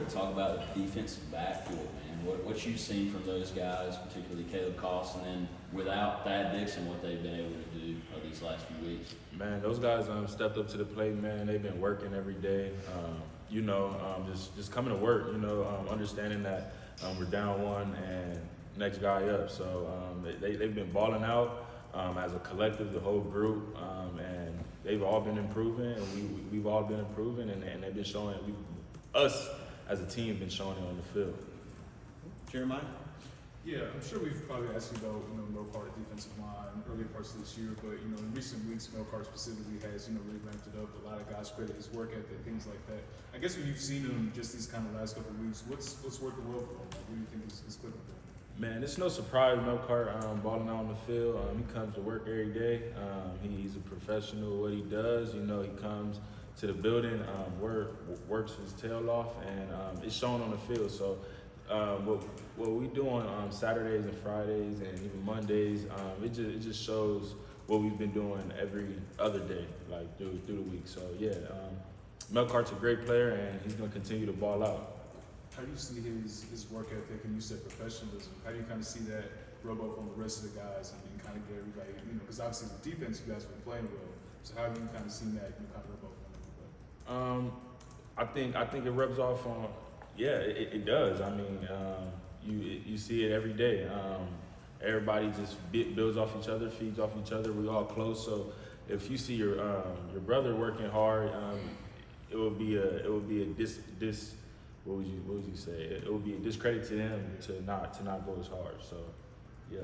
to talk about the defensive backfield, man. What you've seen from those guys, particularly Caleb Cost, and then without Thad Dixon, what they've been able to do these last few weeks. Man, those guys stepped up to the plate, man. They've been working every day. Just coming to work, understanding that we're down one and next guy up. So they've been balling out as a collective, the whole group, and they've all been improving, and we've all been improving, and they've been showing us as a team been showing it on the field. Jeremiah? Yeah, I'm sure we've probably asked you about, Melcar defensive line earlier parts of this year, but, in recent weeks, Melcar specifically has, really ramped it up. A lot of guys credit his work ethic, things like that. I guess when you've seen him just these kind of last couple of weeks, what's working well for him? Like, what do you think is clicking for him? Man, it's no surprise Melcar balling out on the field. He comes to work every day. He's a professional at what he does. He comes to the building, works his tail off, and it's shown on the field. So what we do on Saturdays and Fridays and even Mondays, it just shows what we've been doing every other day, like through the week. So yeah, Melcart's a great player, and he's going to continue to ball out. How do you see his work ethic, and you said professionalism? How do you kind of see that rub off on the rest of the guys and kind of get everybody, because obviously the defense you guys have been playing well. So how have you kind of seen that kind of rub off on everybody? I think it rubs off on. Yeah, it does. I mean, you see it every day. Everybody just builds off each other, feeds off each other. We all close. So if you see your brother working hard, it would be a what would you say? It would be a discredit to him to not go as hard. So yeah.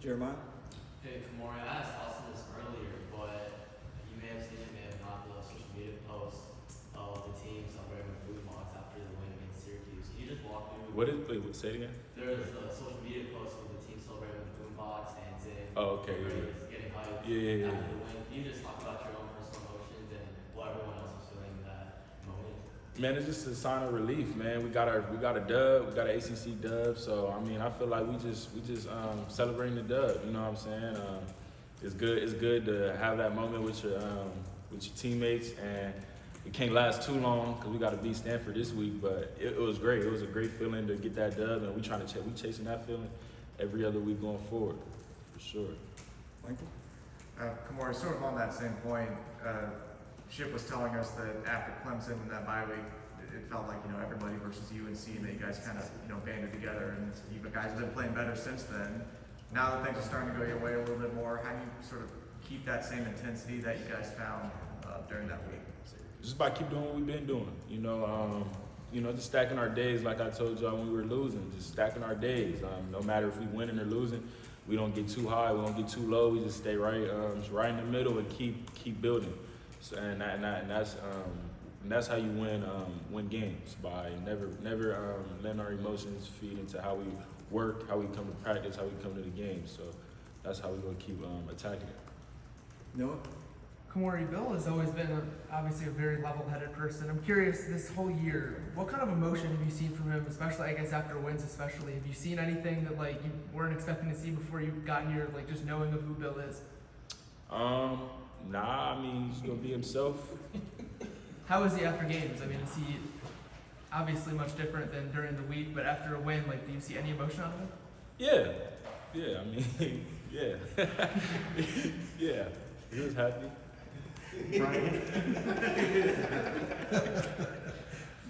Jeremiah? Hey, Khmori, I asked Austin this earlier, but you may have seen it, may have not, the social media post of the team celebrating with food box after the win against Syracuse. Can you just walk through? Say it again? There's a social media post of the team celebrating with food box, dancing. Oh, okay. Getting hyped Yeah. after the win. Can you just talk about your own personal emotions and what everyone else was feeling in that moment? Man, it's just a sign of relief, man. We got a dub, we got an ACC dub. So I mean, I feel like we just celebrating the dub. You know what I'm saying? It's good to have that moment with your teammates, and it can't last too long because we got to beat Stanford this week. But it was great. It was a great feeling to get that dub, and we chasing that feeling every other week going forward, for sure. Michael? Khmori, sort of on that same point, Chip was telling us that after Clemson and that bye week, it felt like, everybody versus UNC, and that you guys kind of, banded together, and you guys have been playing better since then. Now that things are starting to go your way a little bit more, how do you sort of keep that same intensity that you guys found during that week? Just by keep doing what we've been doing, just stacking our days like I told y'all when we were losing, just stacking our days. No matter if we winning or losing, we don't get too high, we don't get too low, we just stay right in the middle and keep building. So, and that's how you win games, by never letting our emotions feed into how we work, how we come to practice, how we come to the game. So that's how we're gonna keep attacking it. Noah? Khmori, Bill has always been obviously a very level-headed person. I'm curious, this whole year, what kind of emotion have you seen from him, especially, I guess, after wins especially? Have you seen anything that, you weren't expecting to see before you got here, just knowing of who Bill is? Nah, I mean, he's gonna be himself. How is he after games? I mean, is he obviously much different than during the week, but after a win, do you see any emotion out of him? Yeah, I mean, yeah. Yeah, he was happy. Brian?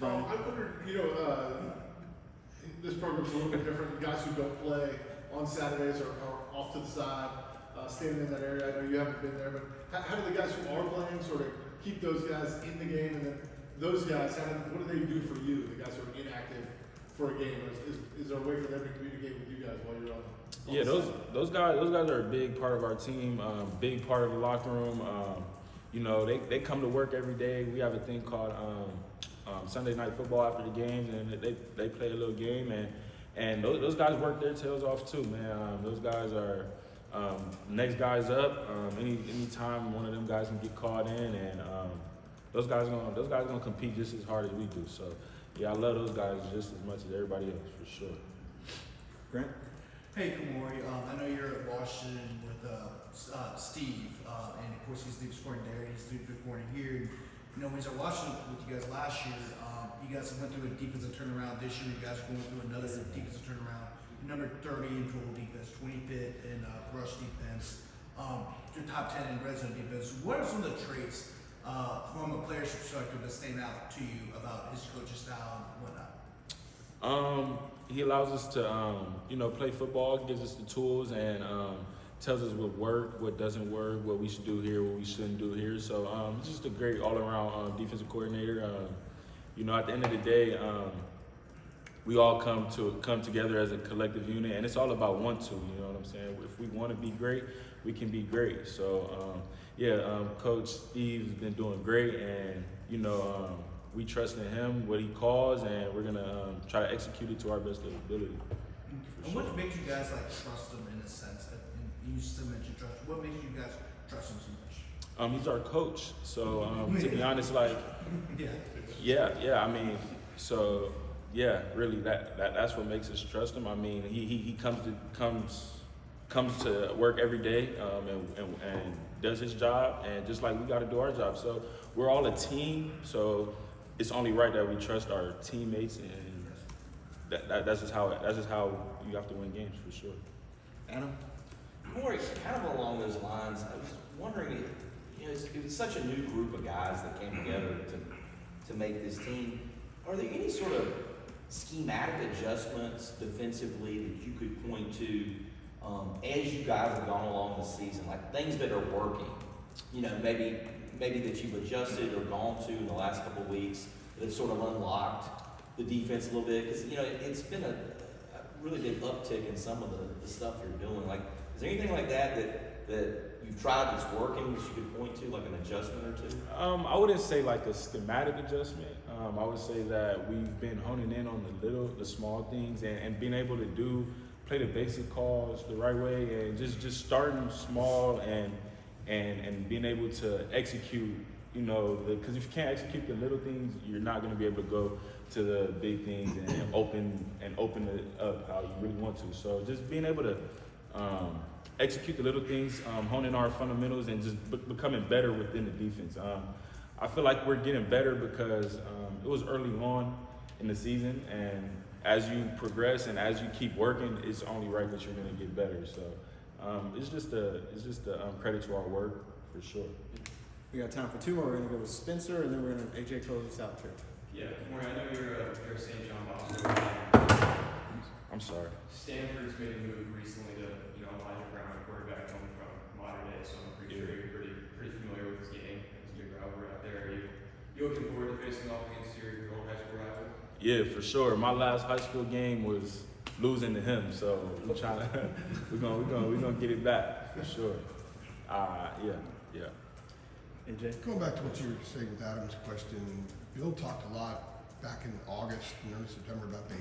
I wonder, this program's a little bit different. Guys who don't play on Saturdays are off to the side, standing in that area. I know you haven't been there, but how do the guys who are playing sort of keep those guys in the game, and then those guys, what do they do for you, the guys who are inactive for a game? Is there a way for them to communicate with you guys while you're on? Yeah, those guys are a big part of our team, big part of the locker room. They come to work every day. We have a thing called Sunday night football after the games, and they play a little game, and those guys work their tails off too, man. Those guys are next guys up. Anytime one of them guys can get caught in, and those guys gonna compete just as hard as we do. So yeah, I love those guys just as much as everybody else, for sure. Grant? Hey, Khmori, I know you're at Washington with Steve, and of course he's the extraordinary, he's the extraordinary here. You know, when I watched it with you guys last year, you guys went through a defensive turnaround. This year, you guys are going through another defensive turnaround. Number 30 in total defense, 25th in rush defense, your top 10 in red zone defense. What are some of the traits from a player's perspective that stand out to you about his coaching style and whatnot? He allows us to, play football, gives us the tools, and tells us what worked, what doesn't work, what we should do here, what we shouldn't do here. So he's just a great all-around defensive coordinator. At the end of the day, we all come together as a collective unit, and it's all about want to. You know what I'm saying? If we want to be great, we can be great. So Coach Steve's been doing great, and we trust in him, what he calls, and we're gonna try to execute it to our best ability. And what makes you guys trust him in a sense? And you still mentioned trust. What makes you guys trust him so much? He's our coach, so to be honest, really, that's what makes us trust him. I mean, he comes to work every day and does his job, and just like we got to do our job. So we're all a team. So it's only right that we trust our teammates, and that's just how you have to win games for sure. Adam? Khmori, kind of along those lines, I was wondering, it was such a new group of guys that came together to make this team. Are there any sort of schematic adjustments defensively that you could point to as you guys have gone along the season, like things that are working? Maybe that you've adjusted or gone to in the last couple of weeks that have sort of unlocked the defense a little bit? Because it's been a really big uptick in some of the stuff you're doing. Like, is there anything like that you've tried that's working that you could point to, like an adjustment or two? I wouldn't say like a schematic adjustment. I would say that we've been honing in on the small things, and being able to play the basic calls the right way, and just starting small and being able to execute, because if you can't execute the little things, you're not going to be able to go to the big things and open it up how you really want to. So just being able to execute the little things, honing our fundamentals, and just becoming better within the defense. I feel like we're getting better because it was early on in the season, and as you progress and as you keep working, it's only right that you're going to get better. So it's just a credit to our work for sure. We got time for two more. We're gonna go with Spencer, and then we're gonna AJ close us out too. Yeah, Khmori, I know you're a St. John Bosco. I'm sorry. Stanford's made a move recently to, Elijah Brown, a quarterback coming from modern day, so I'm pretty sure you're pretty familiar with his game. He's a big rivalry out there. Are you looking forward to facing off against your old high school rival? Yeah, for sure. My last high school game was losing to him, so we're gonna get it back for sure. Yeah. AJ? Going back to what you were saying with Adam's question, Bill talked a lot back in August and early September about the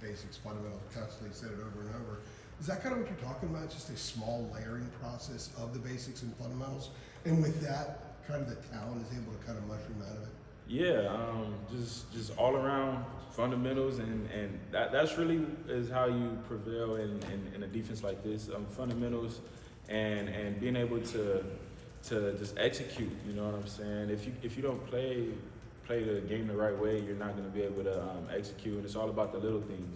basics, fundamentals, constantly said it over and over. Is that kind of what you're talking about? Just a small layering process of the basics and fundamentals? And with that, kind of the talent is able to kind of mushroom out of it? Yeah, just all around fundamentals, and that's really is how you prevail in a defense like this. Fundamentals and being able to just execute. You know what I'm saying? If you don't play the game the right way, you're not going to be able to execute. And it's all about the little things.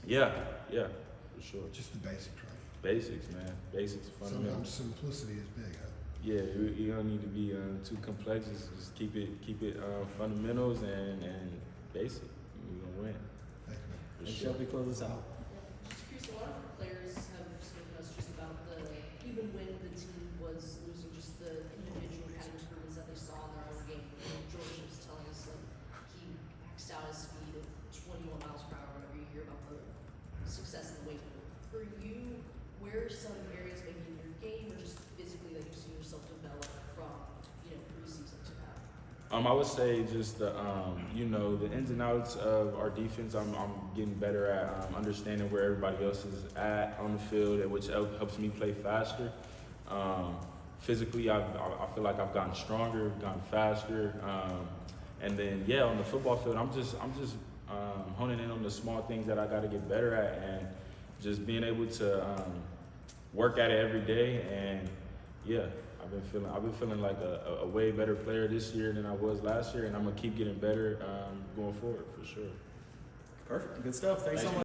Yeah, for sure. Just the basics, right? Basics, man. Basics, fundamentals. Sometimes simplicity is big, huh? Yeah, you don't need to be too complex. Just keep it fundamentals and basic. You're gonna win. Thank you, man. For And sure. Shelby, close us out. Just curious, a lot of players have spoken to us just about even when the team was losing, just the individual kind of improvements that they saw in their own game. George was telling us he maxed out his speed at 21 miles per hour whenever you hear about the success in the weight room. For you, where are some areas maybe in your game or just physically that you've seen yourself develop from, preseason to now? I would say just the ins and outs of our defense. I'm getting better at understanding where everybody else is at on the field, and which helps me play faster. Physically, I feel like I've gotten stronger, gotten faster, and then on the football field, I'm just honing in on the small things that I got to get better at, and just being able to work at it every day. And I've been feeling like a way better player this year than I was last year, and I'm gonna keep getting better going forward for sure. Perfect. Good stuff. Thanks so much.